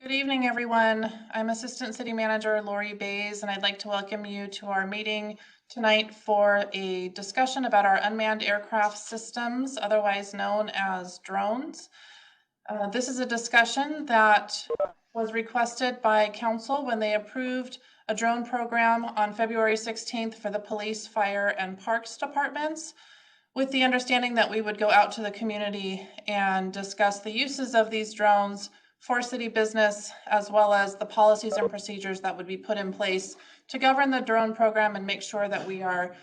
Good evening, everyone. I'm Assistant City Manager Lori Bays, and I'd like to welcome you to our meeting tonight for a discussion about our unmanned aircraft systems, otherwise known as drones. This is a discussion that was requested by Council when they approved a drone program on February 16th for the police, fire, and parks departments, with the understanding that we would go out to the community and discuss the uses of these drones for city business, as well as the policies and procedures that would be put in place to govern the drone program and make sure that we are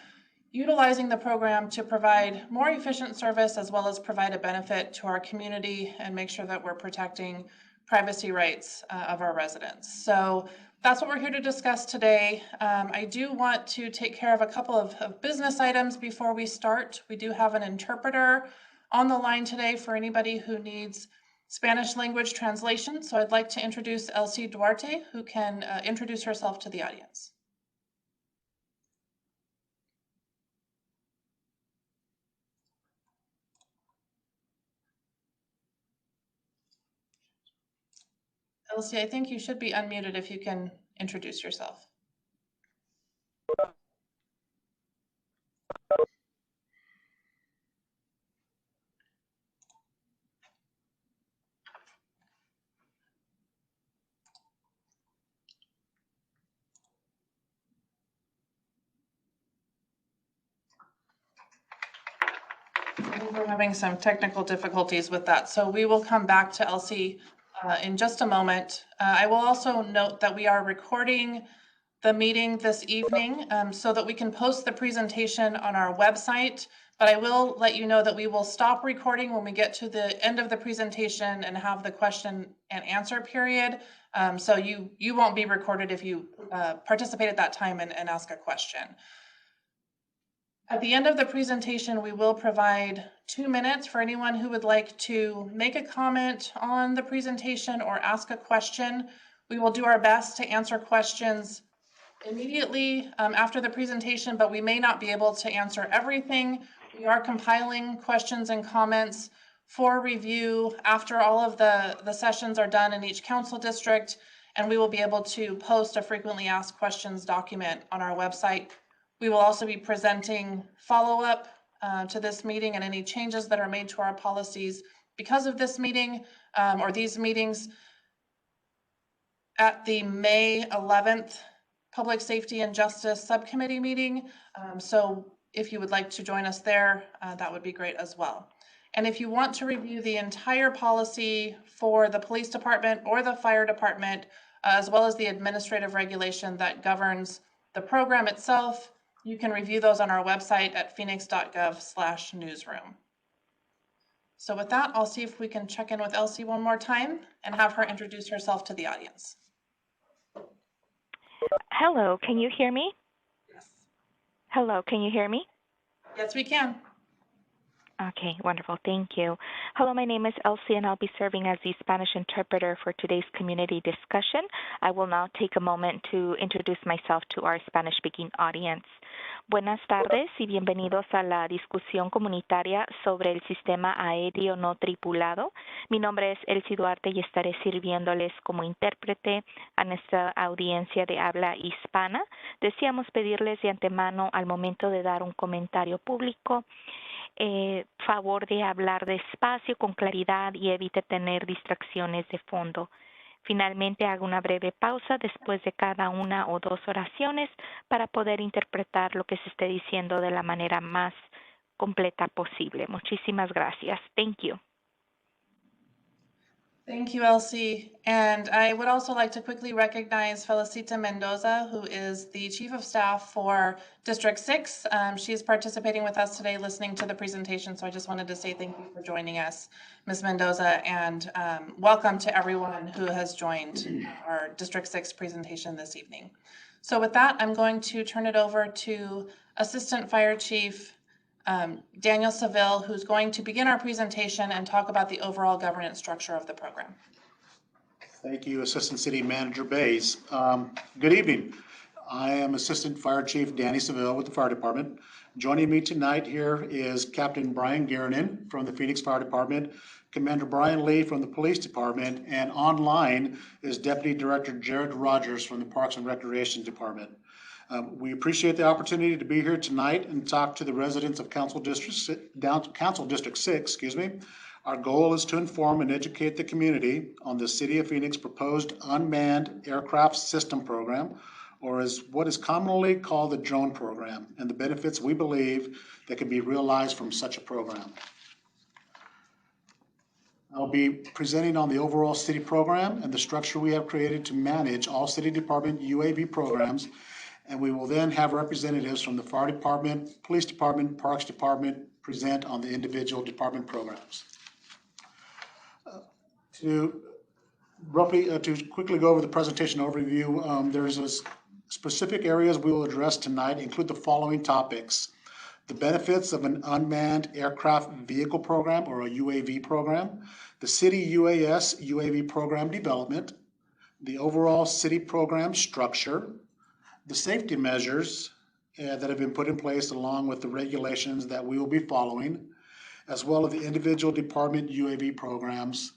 utilizing the program to provide more efficient service, as well as provide a benefit to our community and make sure that we're protecting privacy rights of our residents. So that's what we're here to discuss today. I do want to take care of a couple of business items before we start. We do have an interpreter on the line today for anybody who needs Spanish language translation. So I'd like to introduce Elsie Duarte, who can introduce herself to the audience. Elsie, I think you should be unmuted if you can introduce yourself. We're having some technical difficulties with that, so we will come back to Elsie in just a moment. I will also note that we are recording the meeting this evening so that we can post the presentation on our website, but I will let you know that we will stop recording when we get to the end of the presentation and have the question and answer period. So you won't be recorded if you participate at that time and ask a question. At the end of the presentation, we will provide 2 minutes for anyone who would like to make a comment on the presentation or ask a question. We will do our best to answer questions immediately after the presentation, but we may not be able to answer everything. We are compiling questions and comments for review after all of the sessions are done in each council district, and we will be able to post a frequently asked questions document on our website. We will also be presenting follow-up to this meeting and any changes that are made to our policies because of this meeting or these meetings at the May 11th Public Safety and Justice Subcommittee meeting. So if you would like to join us there, that would be great as well. And if you want to review the entire policy for the police department or the fire department, as well as the administrative regulation that governs the program itself, you can review those on our website at Phoenix.gov/newsroom. So with that, I'll see if we can check in with Elsie one more time and have her introduce herself to the audience. Hello, can you hear me? Yes. Hello, can you hear me? Yes, we can. Okay, wonderful. Thank you. Hello, my name is Elsie, and I'll be serving as the Spanish interpreter for today's community discussion. I will now take a moment to introduce myself to our Spanish-speaking audience. Buenas tardes y bienvenidos a la discusión comunitaria sobre el sistema aéreo no tripulado. Mi nombre es Elsie Duarte y estaré sirviéndoles como intérprete a nuestra audiencia de habla hispana. Deseamos pedirles de antemano al momento de dar un comentario público favor de hablar despacio, con claridad y evite tener distracciones de fondo. Finalmente, haga una breve pausa después de cada una o dos oraciones para poder interpretar lo que se esté diciendo de la manera más completa posible. Muchísimas gracias. Thank you. Thank you, Elsie. And I would also like to quickly recognize Felicita Mendoza, who is the Chief of Staff for District 6. She's participating with us today, listening to the presentation. So I just wanted to say thank you for joining us, Ms. Mendoza, and welcome to everyone who has joined our District 6 presentation this evening. So with that, I'm going to turn it over to Assistant Fire Chief Daniel Seville, who's going to begin our presentation and talk about the overall governance structure of the program. Thank you, Assistant City Manager Bays. Good evening. I am Assistant Fire Chief Danny Seville with the Fire Department. Joining me tonight here is Captain Brian Garanin from the Phoenix Fire Department, Commander Brian Lee from the Police Department, and online is Deputy Director Jared Rogers from the Parks and Recreation Department. We appreciate the opportunity to be here tonight and talk to the residents of Council District 6. Our goal is to inform and educate the community on the City of Phoenix proposed Unmanned Aircraft System program, or as what is commonly called the drone program, and the benefits we believe that can be realized from such a program. I'll be presenting on the overall city program and the structure we have created to manage all city department UAV programs, and we will then have representatives from the Fire Department, Police Department, Parks Department present on the individual department programs. To quickly go over the presentation overview, there's a specific areas we will address tonight include the following topics: the benefits of an unmanned aircraft vehicle program or a UAV program, the city UAS UAV program development, the overall city program structure, the safety measures that have been put in place along with the regulations that we will be following, as well as the individual department UAV programs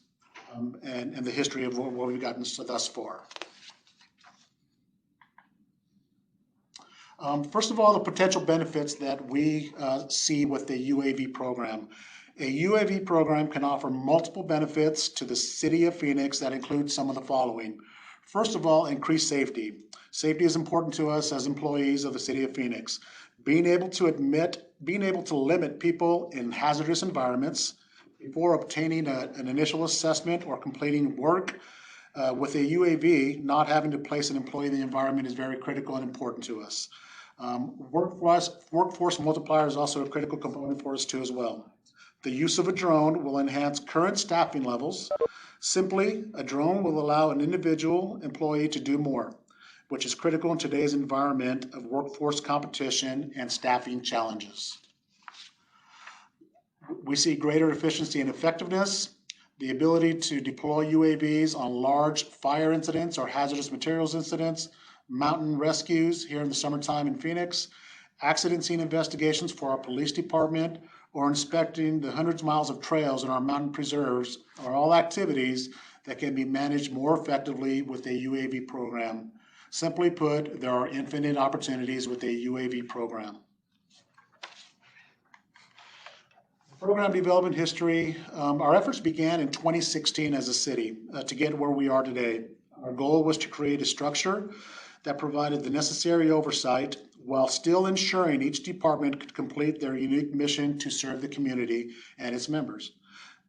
and the history of what we've gotten thus far. First of all, the potential benefits that we see with the UAV program. A UAV program can offer multiple benefits to the City of Phoenix that include some of the following. First of all, increased safety. Safety is important to us as employees of the City of Phoenix. Being able to limit people in hazardous environments before obtaining an initial assessment or completing work with a UAV, not having to place an employee in the environment is very critical and important to us. Workforce multiplier is also a critical component for us too as well. The use of a drone will enhance current staffing levels. Simply, a drone will allow an individual employee to do more, which is critical in today's environment of workforce competition and staffing challenges. We see greater efficiency and effectiveness, the ability to deploy UAVs on large fire incidents or hazardous materials incidents, mountain rescues here in the summertime in Phoenix, accident scene investigations for our police department, or inspecting the hundreds of miles of trails in our mountain preserves are all activities that can be managed more effectively with a UAV program. Simply put, there are infinite opportunities with a UAV program. Program development history. Our efforts began in 2016 as a city to get where we are today. Our goal was to create a structure that provided the necessary oversight while still ensuring each department could complete their unique mission to serve the community and its members.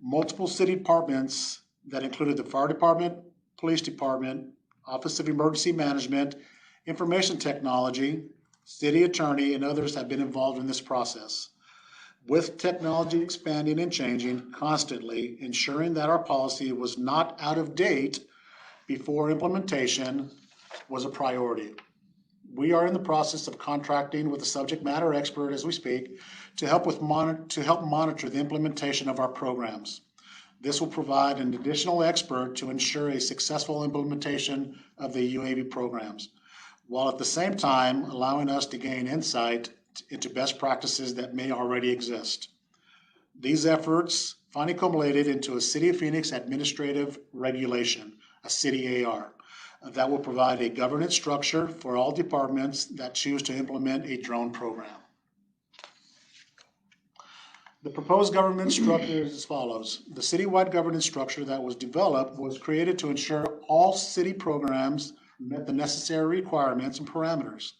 Multiple city departments that included the Fire Department, Police Department, Office of Emergency Management, Information Technology, City Attorney, and others have been involved in this process. With technology expanding and changing constantly, ensuring that our policy was not out of date before implementation was a priority. We are in the process of contracting with a subject matter expert as we speak to help monitor the implementation of our programs. This will provide an additional expert to ensure a successful implementation of the UAV programs, while at the same time allowing us to gain insight into best practices that may already exist. These efforts finally culminated into a City of Phoenix administrative regulation, a city AR, that will provide a governance structure for all departments that choose to implement a drone program. The proposed governance structure is as follows. The citywide governance structure that was developed was created to ensure all city programs met the necessary requirements and parameters,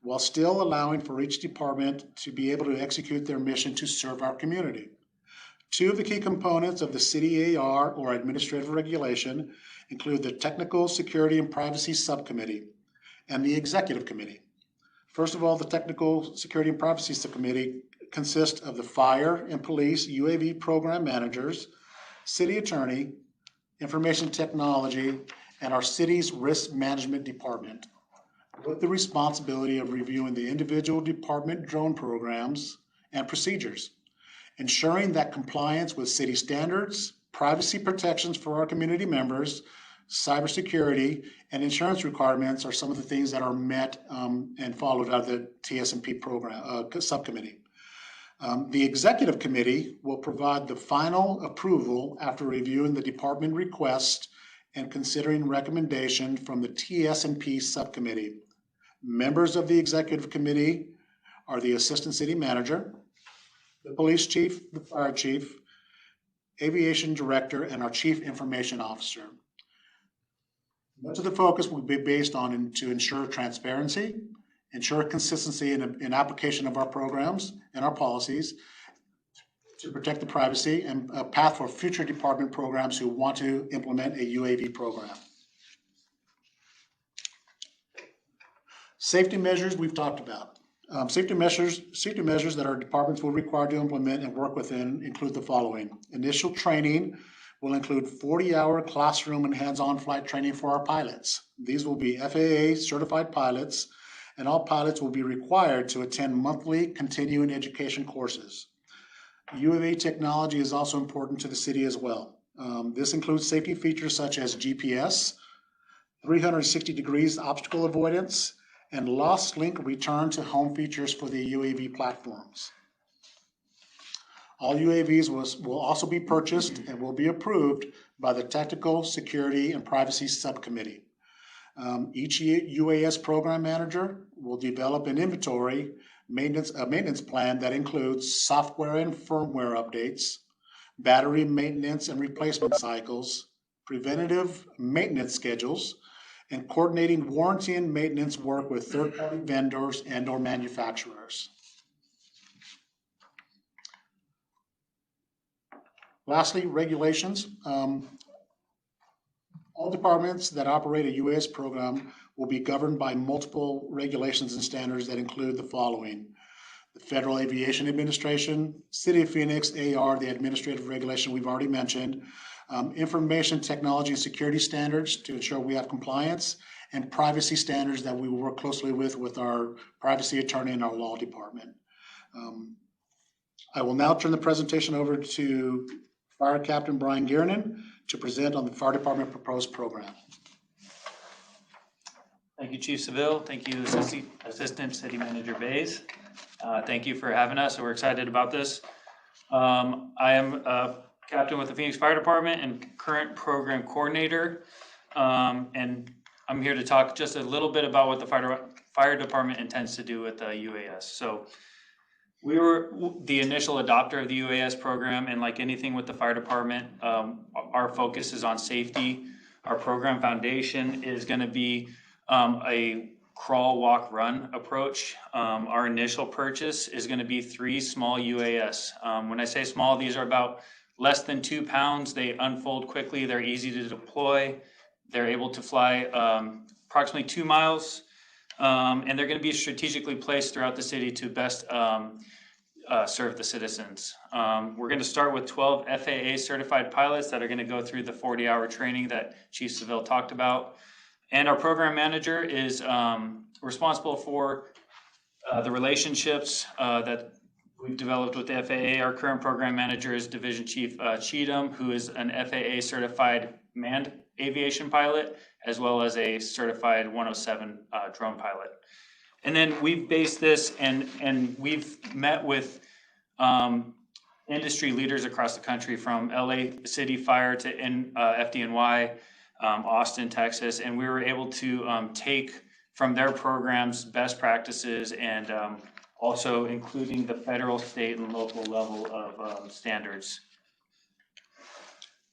while still allowing for each department to be able to execute their mission to serve our community. Two of the key components of the City AR or administrative regulation include the Technical Security and Privacy Subcommittee and the Executive Committee. First of all, the Technical Security and Privacy Subcommittee consists of the Fire and Police UAV Program Managers, City Attorney, Information Technology, and our city's Risk Management Department, with the responsibility of reviewing the individual department drone programs and procedures, ensuring that compliance with city standards, privacy protections for our community members, cybersecurity, and insurance requirements are some of the things that are met and followed out of the TS&P program subcommittee. The executive committee will provide the final approval after reviewing the department request and considering recommendation from the TS&P subcommittee. Members of the executive committee are the assistant city manager, the police chief, the fire chief, aviation director, and our chief information officer. Much of the focus will be based on to ensure transparency, ensure consistency in application of our programs and our policies, to protect the privacy, and a path for future department programs who want to implement a UAV program. Safety measures we've talked about. Safety measures that our departments will require to implement and work within include the following. Initial training will include 40-hour classroom and hands-on flight training for our pilots. These will be FAA certified pilots, and all pilots will be required to attend monthly continuing education courses. UAV technology is also important to the city as well. This includes safety features such as GPS, 360 degrees obstacle avoidance, and lost link return to home features for the UAV platforms. All UAVs will also be purchased and will be approved by the Technical Security and Privacy Subcommittee. Each UAS program manager will develop an inventory maintenance plan that includes software and firmware updates, battery maintenance and replacement cycles, preventative maintenance schedules, and coordinating warranty and maintenance work with third-party vendors and/or manufacturers. Lastly, regulations. All departments that operate a UAS program will be governed by multiple regulations and standards that include the following. The Federal Aviation Administration, City of Phoenix, AR, the administrative regulation we've already mentioned, information technology and security standards to ensure we have compliance, and privacy standards that we will work closely with our privacy attorney and our law department. I will now turn the presentation over to Fire Captain Brian Giernan to present on the fire department proposed program. Thank you, Chief Seville. Thank you, Assistant City Manager Bays. Thank you for having us. We're excited about this. I am captain with the Phoenix Fire Department and current program coordinator. And I'm here to talk just a little bit about what the fire department intends to do with the UAS. So we were the initial adopter of the UAS program, and like anything with the fire department, our focus is on safety. Our program foundation is going to be a crawl, walk, run approach. Our initial purchase is going to be 3 small UAS. When I say small, these are about less than 2 pounds. They unfold quickly. They're easy to deploy. They're able to fly approximately 2 miles. And they're going to be strategically placed throughout the city to best serve the citizens. We're going to start with 12 FAA certified pilots that are going to go through the 40-hour training that Chief Seville talked about. And our program manager is responsible for the relationships that we've developed with the FAA. Our current program manager is Division Chief Cheatham, who is an FAA certified manned aviation pilot, as well as a certified 107 drone pilot. And then we've based this and we've met with industry leaders across the country, from LA City Fire to FDNY, Austin, Texas, and we were able to take from their programs best practices and also including the federal, state, and local level of standards.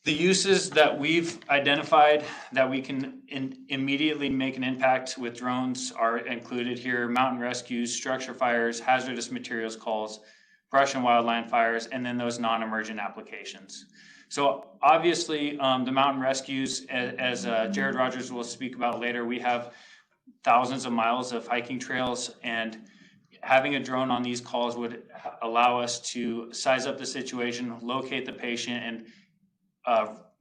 The uses that we've identified that we can immediately make an impact with drones are included here: mountain rescues, structure fires, hazardous materials calls, brush and wildland fires, and then those non-emergent applications. So obviously the mountain rescues, as Jared Rogers will speak about later, we have thousands of miles of hiking trails, and having a drone on these calls would allow us to size up the situation, locate the patient, and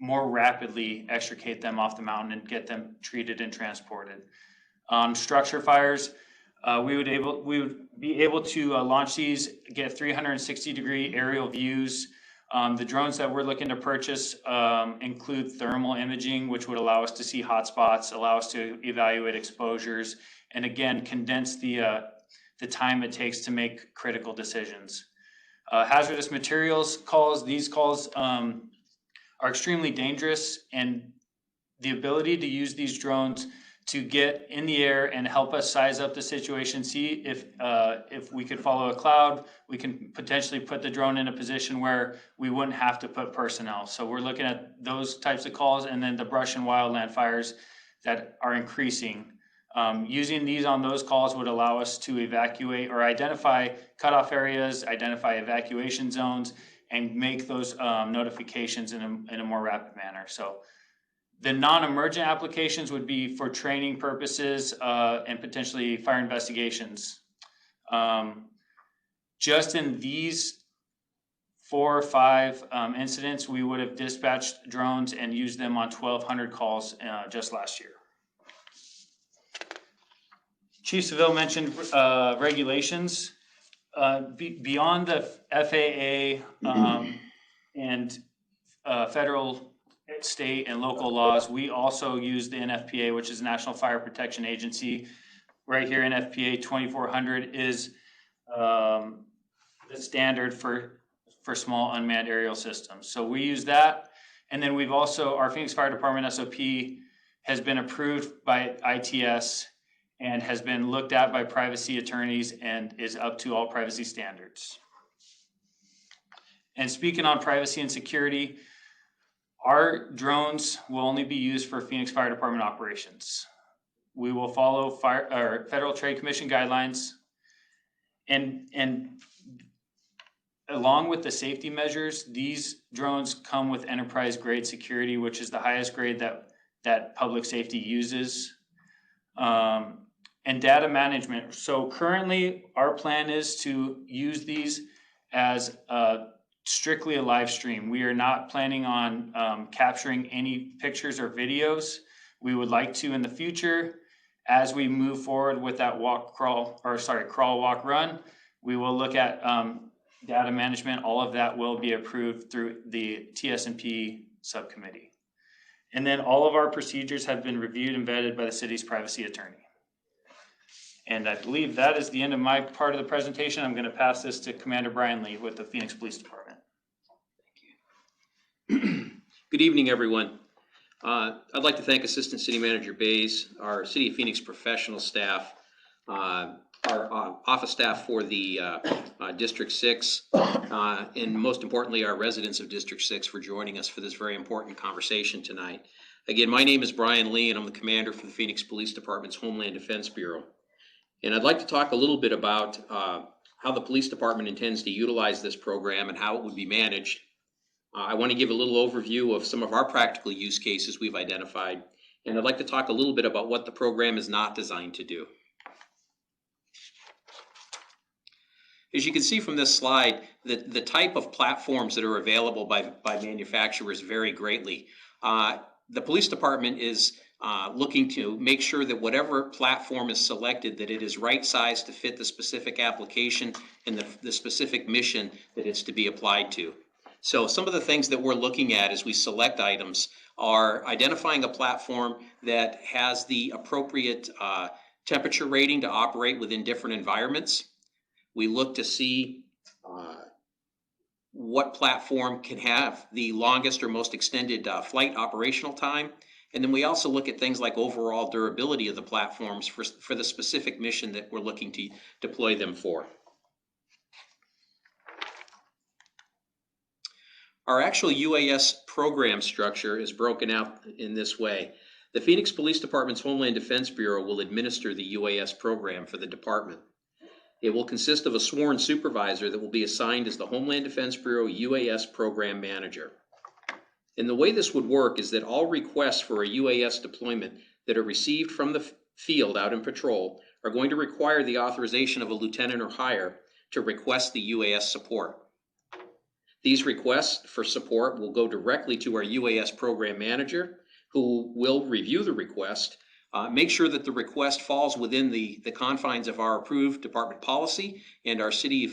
more rapidly extricate them off the mountain and get them treated and transported. Structure fires, we would be able to launch these, get 360-degree aerial views The drones that we're looking to purchase include thermal imaging, which would allow us to see hotspots, allow us to evaluate exposures, and again, condense the time it takes to make critical decisions. Hazardous materials calls, these calls are extremely dangerous, and the ability to use these drones to get in the air and help us size up the situation, see if we could follow a cloud, we can potentially put the drone in a position where we wouldn't have to put personnel. So we're looking at those types of calls, and then the brush and wildland fires that are increasing. Using these on those calls would allow us to evacuate or identify cutoff areas, identify evacuation zones, and make those notifications in a more rapid manner. So the non-emergent applications would be for training purposes and potentially fire investigations. Just in these 4 or 5 incidents, we would have dispatched drones and used them on 1,200 calls just last year. Chief Seville mentioned regulations. Beyond the FAA and federal, state, and local laws, we also use the NFPA, which is the National Fire Protection Agency. Right here, NFPA 2400 is the standard for small unmanned aerial systems. So we use that. And then we've also, our Phoenix Fire Department SOP has been approved by ITS and has been looked at by privacy attorneys and is up to all privacy standards. And speaking on privacy and security, our drones will only be used for Phoenix Fire Department operations. We will follow Federal Trade Commission guidelines, and along with the safety measures, these drones come with enterprise grade security, which is the highest grade that public safety uses. And data management. So currently, our plan is to use these as strictly a live stream. We are not planning on capturing any pictures or videos. We would like to in the future, as we move forward with that crawl, walk, run, we will look at data management. All of that will be approved through the TS&P subcommittee. And then all of our procedures have been reviewed and vetted by the city's privacy attorney. And I believe that is the end of my part of the presentation. I'm going to pass this to Commander Brian Lee with the Phoenix Police Department. Good evening, everyone. I'd like to thank Assistant City Manager Bays, our City of Phoenix professional staff, our office staff for the District 6, and most importantly, our residents of District 6 for joining us for this very important conversation tonight. Again, my name is Brian Lee, and I'm the commander for the Phoenix Police Department's Homeland Defense Bureau. And I'd like to talk a little bit about how the police department intends to utilize this program and how it would be managed. I want to give a little overview of some of our practical use cases we've identified, and I'd like to talk a little bit about what the program is not designed to do. As you can see from this slide, the type of platforms that are available by manufacturers vary greatly. The police department is looking to make sure that whatever platform is selected, that it is right sized to fit the specific application and the specific mission that it's to be applied to. So some of the things that we're looking at as we select items are identifying a platform that has the appropriate temperature rating to operate within different environments. We look to see what platform can have the longest or most extended flight operational time. And then we also look at things like overall durability of the platforms for the specific mission that we're looking to deploy them for. Our actual UAS program structure is broken out in this way. The Phoenix Police Department's Homeland Defense Bureau will administer the UAS program for the department. It will consist of a sworn supervisor that will be assigned as the Homeland Defense Bureau UAS program manager. And the way this would work is that all requests for a UAS deployment that are received from the field out in patrol are going to require the authorization of a lieutenant or higher to request the UAS support. These requests for support will go directly to our UAS program manager, who will review the request, make sure that the request falls within the confines of our approved department policy and our city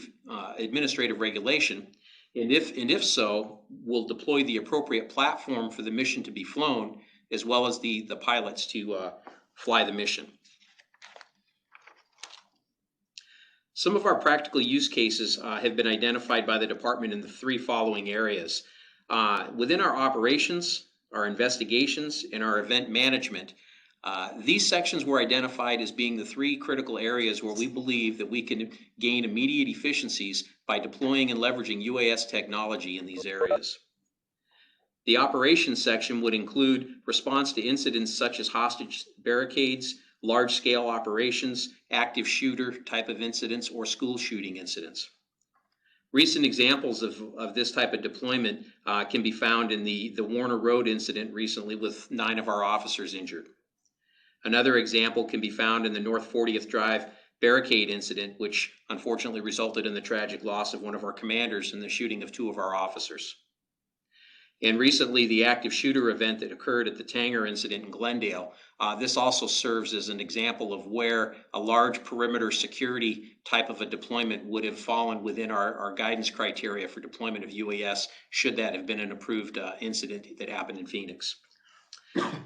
administrative regulation, And if so, we'll deploy the appropriate platform for the mission to be flown, as well as the pilots to fly the mission. Some of our practical use cases have been identified by the department in the three following areas. Within our operations, our investigations, and our event management, these sections were identified as being the three critical areas where we believe that we can gain immediate efficiencies by deploying and leveraging UAS technology in these areas. The operations section would include response to incidents such as hostage barricades, large-scale operations, active shooter type of incidents, or school shooting incidents. Recent examples of this type of deployment can be found in the Warner Road incident recently with 9 of our officers injured. Another example can be found in the North 40th Drive barricade incident, which unfortunately resulted in the tragic loss of one of our commanders and the shooting of 2 of our officers. And recently, the active shooter event that occurred at the Tanger incident in Glendale, this also serves as an example of where a large perimeter security type of a deployment would have fallen within our guidance criteria for deployment of UAS, should that have been an approved incident that happened in Phoenix.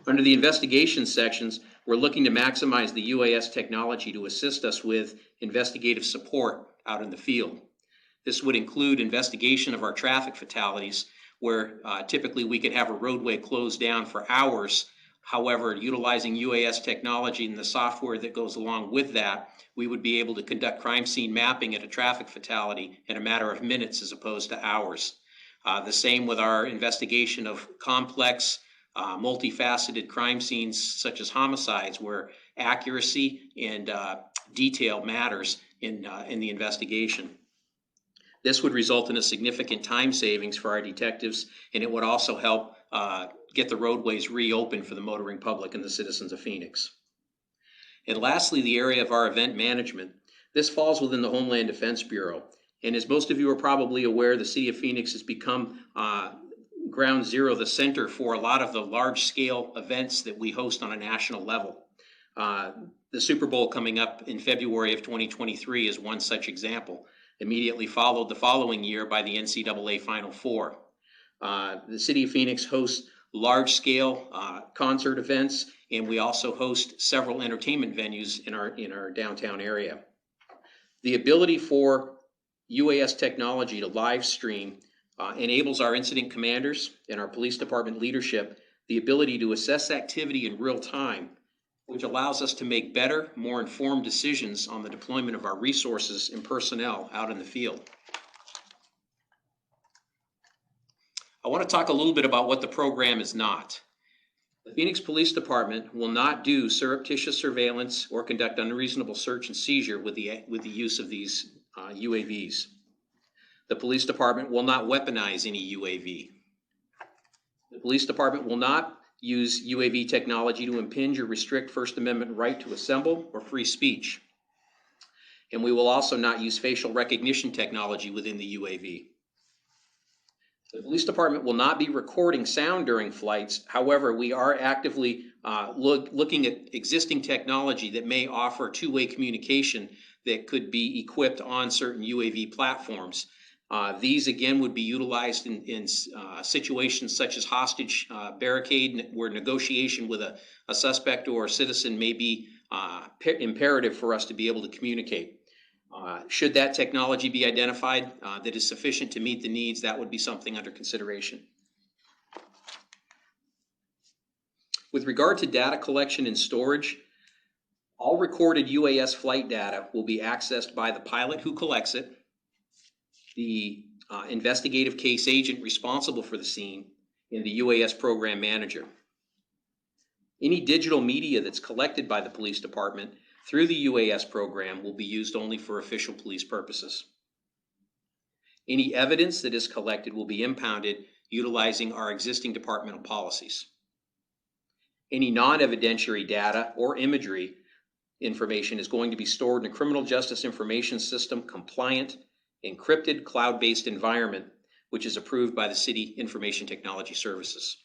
Under the investigation sections, we're looking to maximize the UAS technology to assist us with investigative support out in the field. This would include investigation of our traffic fatalities, where typically we could have a roadway closed down for hours. However, utilizing UAS technology and the software that goes along with that, we would be able to conduct crime scene mapping at a traffic fatality in a matter of minutes as opposed to hours. The same with our investigation of complex, multifaceted crime scenes such as homicides, where accuracy and detail matters in the investigation. This would result in a significant time savings for our detectives, and it would also help get the roadways reopened for the motoring public and the citizens of Phoenix. And lastly, the area of our event management. This falls within the Homeland Defense Bureau. And as most of you are probably aware, the City of Phoenix has become ground zero, the center for a lot of the large-scale events that we host on a national level. The Super Bowl coming up in February of 2023 is one such example, immediately followed the following year by the NCAA Final Four. The City of Phoenix hosts large-scale concert events, and we also host several entertainment venues in our downtown area. The ability for UAS technology to live stream enables our incident commanders and our police department leadership the ability to assess activity in real time, which allows us to make better, more informed decisions on the deployment of our resources and personnel out in the field. I want to talk a little bit about what the program is not. The Phoenix Police Department will not do surreptitious surveillance or conduct unreasonable search and seizure with the use of these UAVs. The police department will not weaponize any UAV. The police department will not use UAV technology to impinge or restrict First Amendment right to assemble or free speech. And we will also not use facial recognition technology within the UAV. The police department will not be recording sound during flights. However, we are actively looking at existing technology that may offer two-way communication that could be equipped on certain UAV platforms. These again would be utilized in situations such as hostage barricade, where negotiation with a suspect or a citizen may be imperative for us to be able to communicate. Should that technology be identified that is sufficient to meet the needs, that would be something under consideration. With regard to data collection and storage, all recorded UAS flight data will be accessed by the pilot who collects it, the investigative case agent responsible for the scene, and the UAS program manager. Any digital media that's collected by the police department through the UAS program will be used only for official police purposes. Any evidence that is collected will be impounded utilizing our existing departmental policies. Any non-evidentiary data or imagery information is going to be stored in a criminal justice information system compliant, encrypted, cloud-based environment, which is approved by the City Information Technology Services.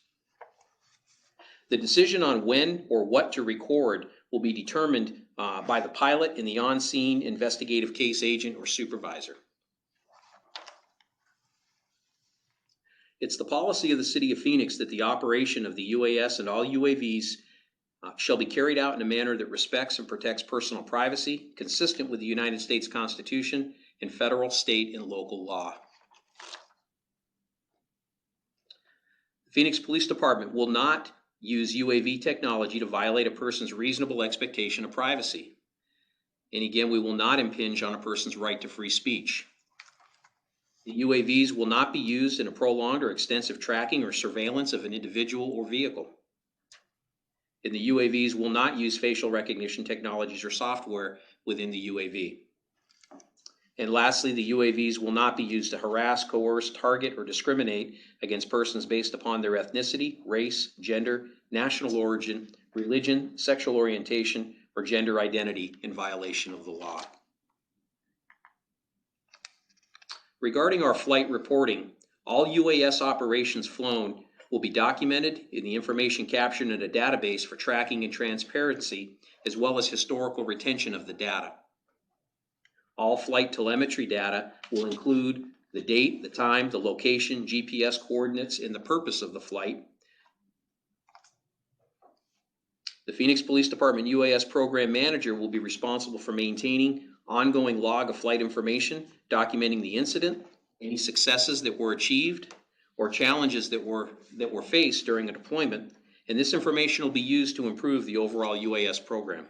The decision on when or what to record will be determined by the pilot and the on-scene investigative case agent or supervisor. It's the policy of the City of Phoenix that the operation of the UAS and all UAVs shall be carried out in a manner that respects and protects personal privacy, consistent with the United States Constitution and federal, state, and local law. The Phoenix Police Department will not use UAV technology to violate a person's reasonable expectation of privacy. And again, we will not impinge on a person's right to free speech. The UAVs will not be used in a prolonged or extensive tracking or surveillance of an individual or vehicle. And the UAVs will not use facial recognition technologies or software within the UAV. And lastly, the UAVs will not be used to harass, coerce, target, or discriminate against persons based upon their ethnicity, race, gender, national origin, religion, sexual orientation, or gender identity in violation of the law. Regarding our flight reporting, all UAS operations flown will be documented in the information captured in a database for tracking and transparency, as well as historical retention of the data. All flight telemetry data will include the date, the time, the location, GPS coordinates, and the purpose of the flight. The Phoenix Police Department UAS Program Manager will be responsible for maintaining ongoing log of flight information, documenting the incident, any successes that were achieved, or challenges that were faced during a deployment, and this information will be used to improve the overall UAS program.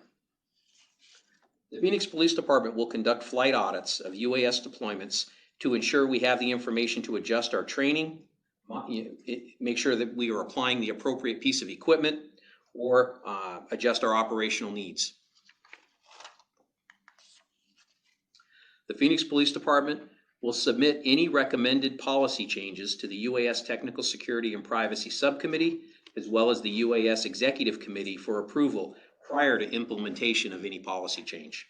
The Phoenix Police Department will conduct flight audits of UAS deployments to ensure we have the information to adjust our training, make sure that we are applying the appropriate piece of equipment, or adjust our operational needs. The Phoenix Police Department will submit any recommended policy changes to the UAS Technical Security and Privacy Subcommittee, as well as the UAS Executive Committee for approval prior to implementation of any policy change.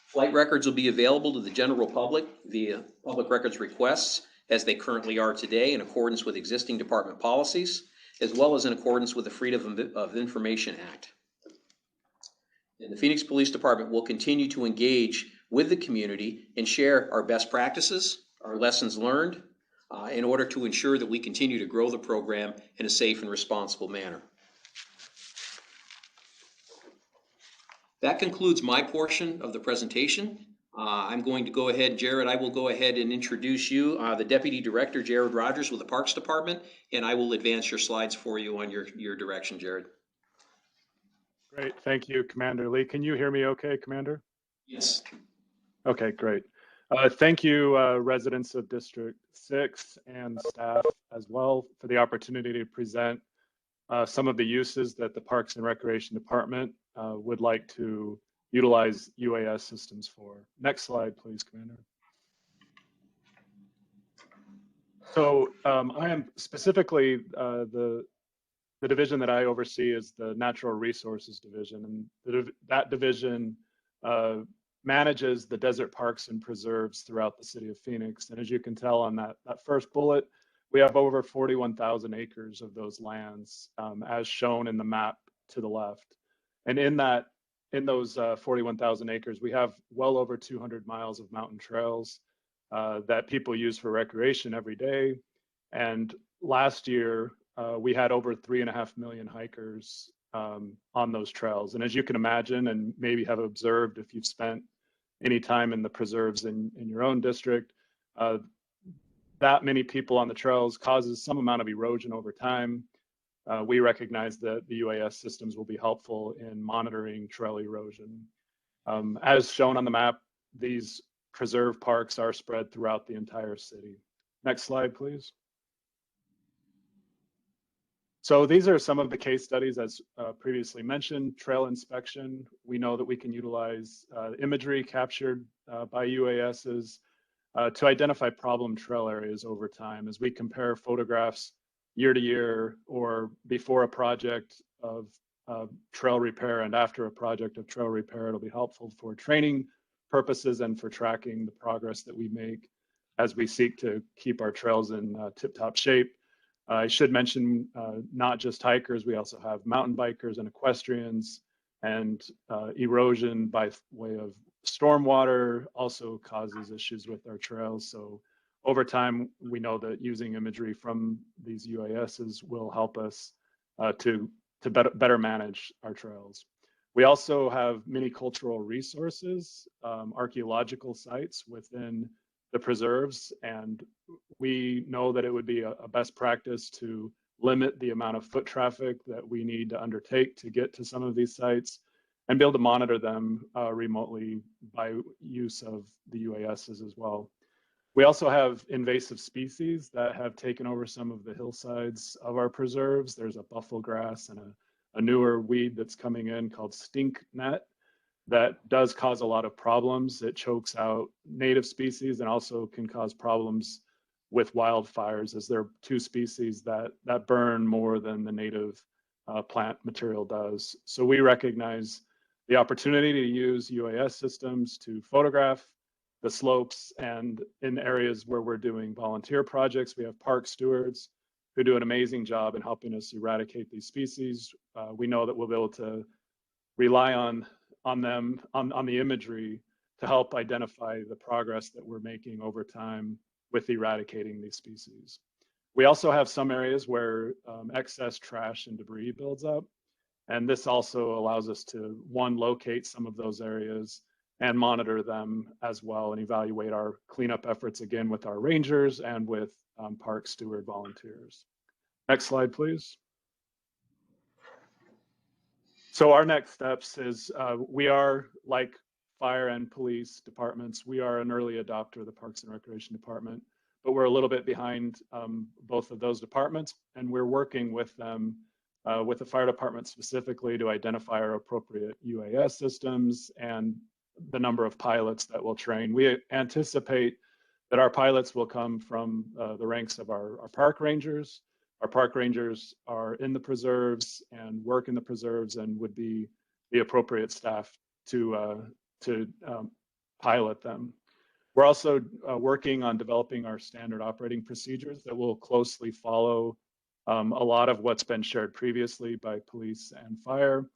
Flight records will be available to the general public via public records requests, as they currently are today, in accordance with existing department policies, as well as in accordance with the Freedom of Information Act. And the Phoenix Police Department will continue to engage with the community and share our best practices, our lessons learned, in order to ensure that we continue to grow the program in a safe and responsible manner. That concludes my portion of the presentation. I'm going to go ahead, Jared, I will go ahead and introduce you, the Deputy Director, Jared Rogers with the Parks Department, and I will advance your slides for you on your direction, Jared. Great, thank you, Commander Lee. Can you hear me okay, Commander? Yes. Okay, great. Thank you, residents of District 6 and staff as well, for the opportunity to present some of the uses that the Parks and Recreation Department would like to utilize UAS systems for. Next slide, please, Commander. So I am specifically the division that I oversee is the Natural Resources Division, and that division manages the desert parks and preserves throughout the city of Phoenix. And as you can tell on that first bullet, we have over 41,000 acres of those lands, as shown in the map to the left. And in those 41,000 acres, we have well over 200 miles of mountain trails that people use for recreation every day. And last year, we had over 3.5 million hikers on those trails. And as you can imagine, and maybe have observed if you've spent any time in the preserves in your own district, that many people on the trails causes some amount of erosion over time. We recognize that the UAS systems will be helpful in monitoring trail erosion. As shown on the map, these preserve parks are spread throughout the entire city. Next slide, please. So these are some of the case studies, as previously mentioned. Trail inspection, we know that we can utilize imagery captured by UASs to identify problem trail areas over time. As we compare photographs year to year or before a project of trail repair and after a project of trail repair, it'll be helpful for training purposes and for tracking the progress that we make as we seek to keep our trails in tip-top shape. I should mention not just hikers, we also have mountain bikers and equestrians, and erosion by way of stormwater also causes issues with our trails. So over time, we know that using imagery from these UASs will help us to better manage our trails. We also have many cultural resources, archaeological sites within the preserves, and we know that it would be a best practice to limit the amount of foot traffic that we need to undertake to get to some of these sites and be able to monitor them remotely by use of the UASs as well. We also have invasive species that have taken over some of the hillsides of our preserves. There's a buffalo grass and a newer weed that's coming in called stink net that does cause a lot of problems. It chokes out native species and also can cause problems with wildfires, as there are two species that burn more than the native plant material does. So we recognize the opportunity to use UAS systems to photograph the slopes, and in areas where we're doing volunteer projects, we have park stewards who do an amazing job in helping us eradicate these species. We know that we'll be able to rely on them, on the imagery, to help identify the progress that we're making over time with eradicating these species. We also have some areas where excess trash and debris builds up, and this also allows us to, one, locate some of those areas and monitor them as well, and evaluate our cleanup efforts again with our rangers and with park steward volunteers. Next slide, please. So our next steps is we are, like fire and police departments, we are an early adopter of the Parks and Recreation Department, but we're a little bit behind both of those departments, and we're working with them, with the fire department specifically, to identify our appropriate UAS systems and the number of pilots that we'll train. We anticipate that our pilots will come from the ranks of our park rangers. Our park rangers are in the preserves and work in the preserves and would be the appropriate staff to pilot them. We're also working on developing our standard operating procedures that will closely follow a lot of what's been shared previously by police and fire.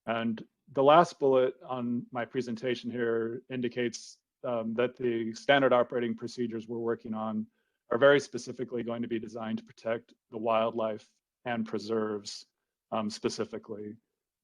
And the last bullet on my presentation here indicates that the standard operating procedures we're working on are very specifically going to be designed to protect the wildlife and preserves specifically.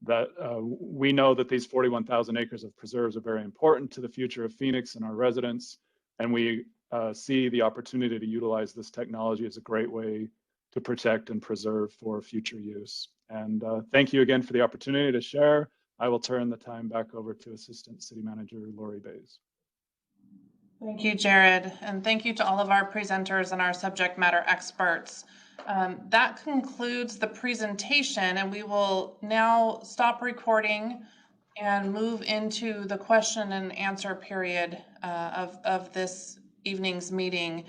That we know that these 41,000 acres of preserves are very important to the future of Phoenix and our residents, and we see the opportunity to utilize this technology as a great way to protect and preserve for future use. And thank you again for the opportunity to share. I will turn the time back over to Assistant City Manager Lori Bays. Thank you, Jared, and thank you to all of our presenters and our subject matter experts. That concludes the presentation, and we will now stop recording and move into the question and answer period of this evening's meeting.